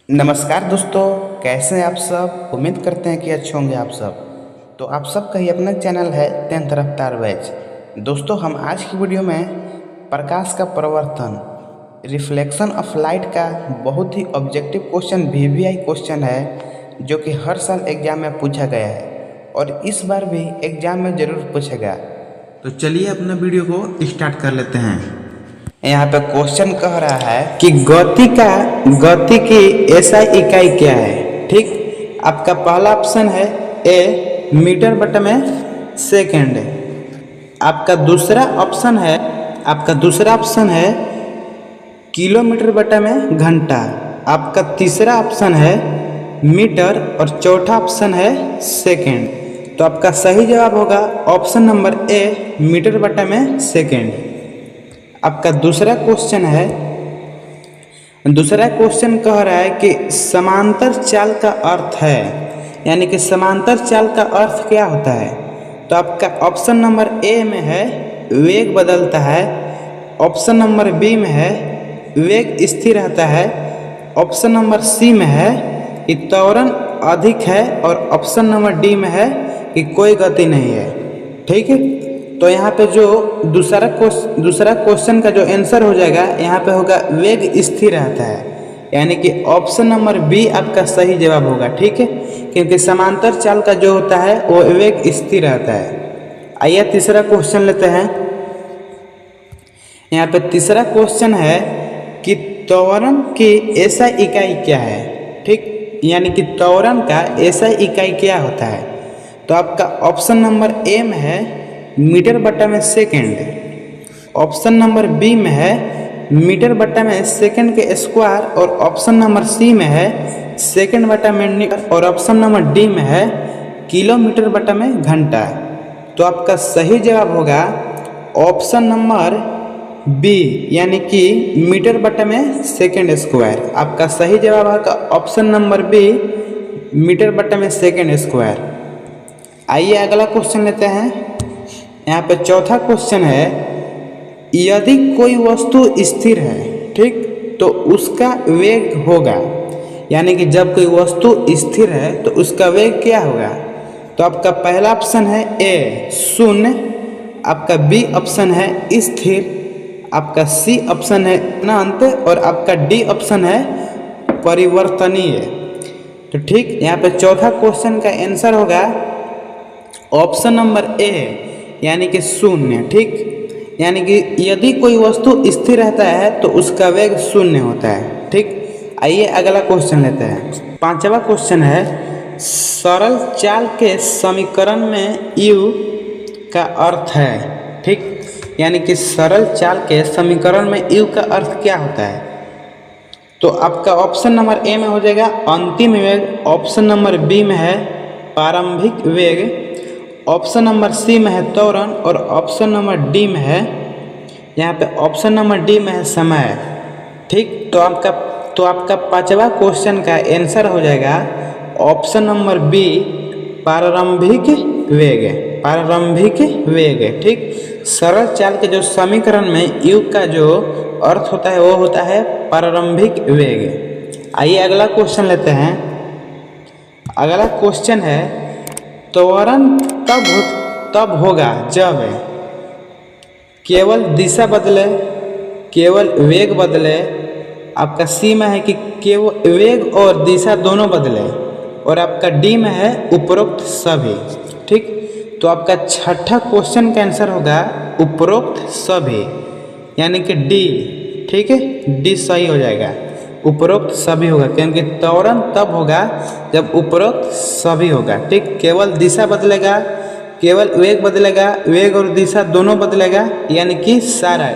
नमस्कार दोस्तों, कैसे हैं आप सब। उम्मीद करते हैं कि अच्छे होंगे आप सब। तो आप सबका ही अपना चैनल है 10th रफ्तार बैच। दोस्तों, हम आज की वीडियो में प्रकाश का प्रवर्तन, रिफ्लेक्शन ऑफ लाइट का बहुत ही ऑब्जेक्टिव क्वेश्चन वीवीआई क्वेश्चन है, जो कि हर साल एग्जाम में पूछा गया है और इस बार भी एग्जाम में ज़रूर पूछेगा। तो चलिए अपना वीडियो को स्टार्ट कर लेते हैं। यहाँ पे क्वेश्चन कह रहा है कि गति की एसआई इकाई क्या है। ठीक, आपका पहला ऑप्शन है ए मीटर बटे में सेकेंड। आपका दूसरा ऑप्शन है किलोमीटर बटे में घंटा। आपका तीसरा ऑप्शन है मीटर और चौथा ऑप्शन है सेकेंड। तो आपका सही जवाब होगा ऑप्शन नंबर ए मीटर बटे में सेकेंड। आपका दूसरा क्वेश्चन कह रहा है कि समांतर चाल का अर्थ है, यानी कि समांतर चाल का अर्थ क्या होता है। तो आपका ऑप्शन नंबर ए में है वेग बदलता है, ऑप्शन नंबर बी में है वेग स्थिर रहता है, ऑप्शन नंबर सी में है कि त्वरण अधिक है और ऑप्शन नंबर डी में है कि कोई गति नहीं है। ठीक है, तो यहाँ पे जो दूसरा क्वेश्चन का जो आंसर हो जाएगा, यहाँ पे होगा वेग स्थिर रहता है, यानी कि ऑप्शन नंबर बी आपका सही जवाब होगा। ठीक है, क्योंकि समांतर चाल का जो होता है वो वेग स्थिर रहता है। आइए तीसरा क्वेश्चन लेते हैं। यहाँ पे तीसरा क्वेश्चन है कि त्वरण की एसआई इकाई क्या है। ठीक, यानी कि त्वरण का एसआई इकाई क्या होता है। तो आपका ऑप्शन नंबर ए में है मीटर बटा में सेकेंड, ऑप्शन नंबर बी में है मीटर बटा में सेकेंड के स्क्वायर और ऑप्शन नंबर सी में है सेकेंड बटा में और ऑप्शन नंबर डी में है किलोमीटर बटा में घंटा। तो आपका सही जवाब होगा ऑप्शन नंबर बी, यानी कि मीटर बटा में सेकेंड स्क्वायर। आपका सही जवाब होगा ऑप्शन नंबर बी मीटर बटा में सेकेंड स्क्वायर। आइए अगला क्वेश्चन लेते हैं। यहाँ पे चौथा क्वेश्चन है, यदि कोई वस्तु स्थिर है, ठीक, तो उसका वेग होगा, यानी कि जब कोई वस्तु स्थिर है तो उसका वेग क्या होगा। तो आपका पहला ऑप्शन है ए शून्य, आपका बी ऑप्शन है स्थिर, आपका सी ऑप्शन है अनंत और आपका डी ऑप्शन है परिवर्तनीय। तो ठीक, यहाँ पे चौथा क्वेश्चन का आंसर होगा ऑप्शन नंबर ए, यानी कि शून्य। ठीक, यानी कि यदि कोई वस्तु स्थिर रहता है तो उसका वेग शून्य होता है। ठीक, आइए अगला क्वेश्चन लेते हैं। पांचवा क्वेश्चन है, सरल चाल के समीकरण में u का अर्थ है। ठीक, यानी कि सरल चाल के समीकरण में u का अर्थ क्या होता है। तो आपका ऑप्शन नंबर ए में हो जाएगा अंतिम वेग, ऑप्शन नंबर बी में है प्रारंभिक वेग, ऑप्शन नंबर सी में है त्वरण और ऑप्शन नंबर डी में है, यहाँ पे ऑप्शन नंबर डी में है समय। ठीक, तो आपका पांचवा क्वेश्चन का आंसर हो जाएगा ऑप्शन नंबर बी प्रारंभिक वेग। ठीक, सरल चाल के जो समीकरण में u का जो अर्थ होता है वो होता है प्रारंभिक वेग। आइए अगला क्वेश्चन लेते हैं। अगला क्वेश्चन है, त्वरण तब होगा जब केवल दिशा बदले, केवल वेग बदले। आपका सी में है कि केवल वेग और दिशा दोनों बदले और आपका डी में है उपरोक्त सभी। ठीक, तो आपका छठा क्वेश्चन का आंसर होगा उपरोक्त सभी, यानी कि डी। ठीक है, डी सही हो जाएगा, उपरोक्त सभी होगा, क्योंकि त्वरण तब होगा जब उपरोक्त सभी होगा। ठीक, केवल दिशा बदलेगा, केवल वेग बदलेगा, वेग और दिशा दोनों बदलेगा, यानी कि सारा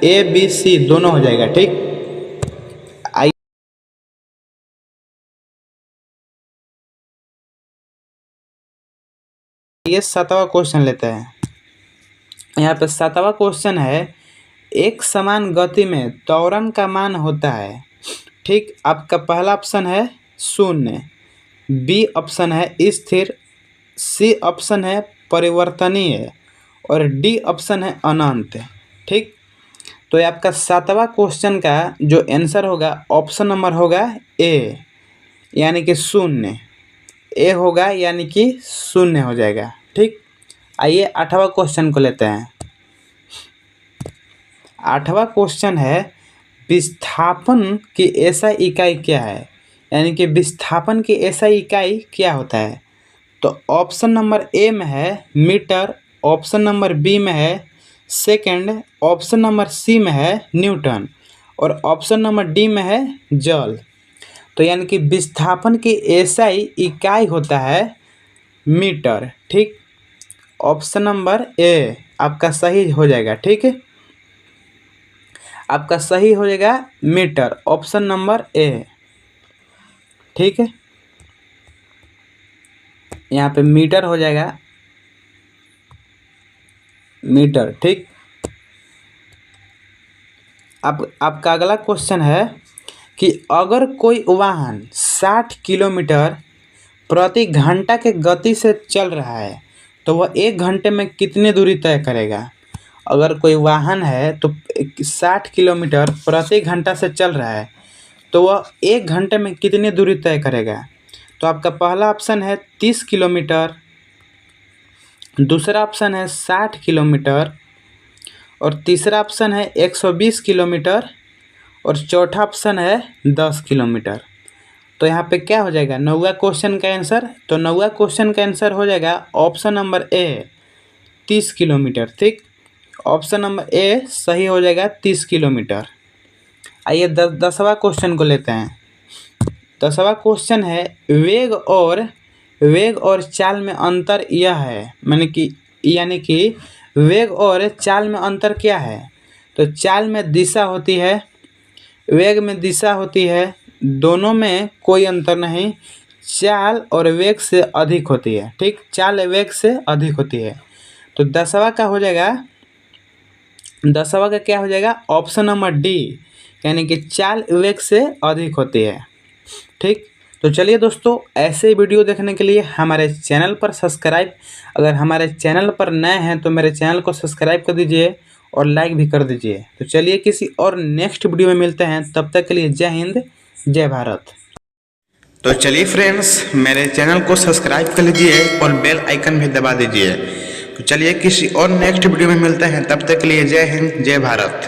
ए बी सी दोनों हो जाएगा। ठीक, ये सातवां क्वेश्चन लेते हैं। यहाँ पे सातवां क्वेश्चन है, एक समान गति में त्वरण का मान होता है। ठीक, आपका पहला ऑप्शन है शून्य, बी ऑप्शन है स्थिर, सी ऑप्शन है परिवर्तनीय और डी ऑप्शन है अनंत। ठीक, तो ये आपका सातवां क्वेश्चन का जो आंसर होगा ऑप्शन नंबर होगा ए, यानी कि शून्य, ए होगा यानी कि शून्य हो जाएगा। ठीक, आइए 8वां क्वेश्चन को लेते हैं। 8वां क्वेश्चन है विस्थापन की ऐसा इकाई क्या है, यानी कि विस्थापन की ऐसा इकाई क्या होता है। तो ऑप्शन नंबर ए में है मीटर, ऑप्शन नंबर बी में है सेकंड, ऑप्शन नंबर सी में है न्यूटन और ऑप्शन नंबर डी में है जल। तो यानी कि विस्थापन की एसआई इकाई होता है मीटर। ठीक, ऑप्शन नंबर ए आपका सही हो जाएगा। ठीक है, आपका सही हो जाएगा मीटर, ऑप्शन नंबर ए। ठीक है, यहाँ पे मीटर हो जाएगा, मीटर। ठीक, अब आपका अगला क्वेश्चन है कि अगर कोई वाहन 60 किलोमीटर प्रति घंटा के गति से चल रहा है तो वह 1 घंटे में कितनी दूरी तय करेगा। अगर कोई वाहन है तो 60 किलोमीटर प्रति घंटा से चल रहा है तो वह 1 घंटे में कितनी दूरी तय करेगा। तो आपका पहला ऑप्शन है 30 किलोमीटर, दूसरा ऑप्शन है 60 किलोमीटर और तीसरा ऑप्शन है 120 किलोमीटर और चौथा ऑप्शन है 10 किलोमीटर। तो यहाँ पे क्या हो जाएगा 9वां क्वेश्चन का आंसर। तो 9वां क्वेश्चन का आंसर हो जाएगा ऑप्शन नंबर ए 30 किलोमीटर। ठीक, ऑप्शन नंबर ए सही हो जाएगा 30 किलोमीटर। आइए 10वां क्वेश्चन को लेते हैं। 10वां क्वेश्चन है वेग और चाल में अंतर यह है, यानी कि वेग और चाल में अंतर क्या है। तो चाल में दिशा होती है, वेग में दिशा होती है, दोनों में कोई अंतर नहीं, चाल और वेग से अधिक होती है। ठीक, चाल वेग से अधिक होती है। तो 10वां का हो जाएगा, 10वां का क्या हो जाएगा ऑप्शन नंबर डी, यानी कि चाल वेग से अधिक होती है। ठीक, तो चलिए दोस्तों, ऐसे वीडियो देखने के लिए हमारे चैनल पर सब्सक्राइब, अगर हमारे चैनल पर नए हैं तो मेरे चैनल को सब्सक्राइब कर दीजिए और लाइक भी कर दीजिए। तो चलिए किसी और नेक्स्ट वीडियो में मिलते हैं, तब तक के लिए जय हिंद जय भारत। तो चलिए फ्रेंड्स, मेरे चैनल को सब्सक्राइब कर लीजिए और बेल आइकन भी दबा दीजिए। तो चलिए किसी और नेक्स्ट वीडियो में मिलते हैं, तब तक के लिए जय हिंद जय भारत।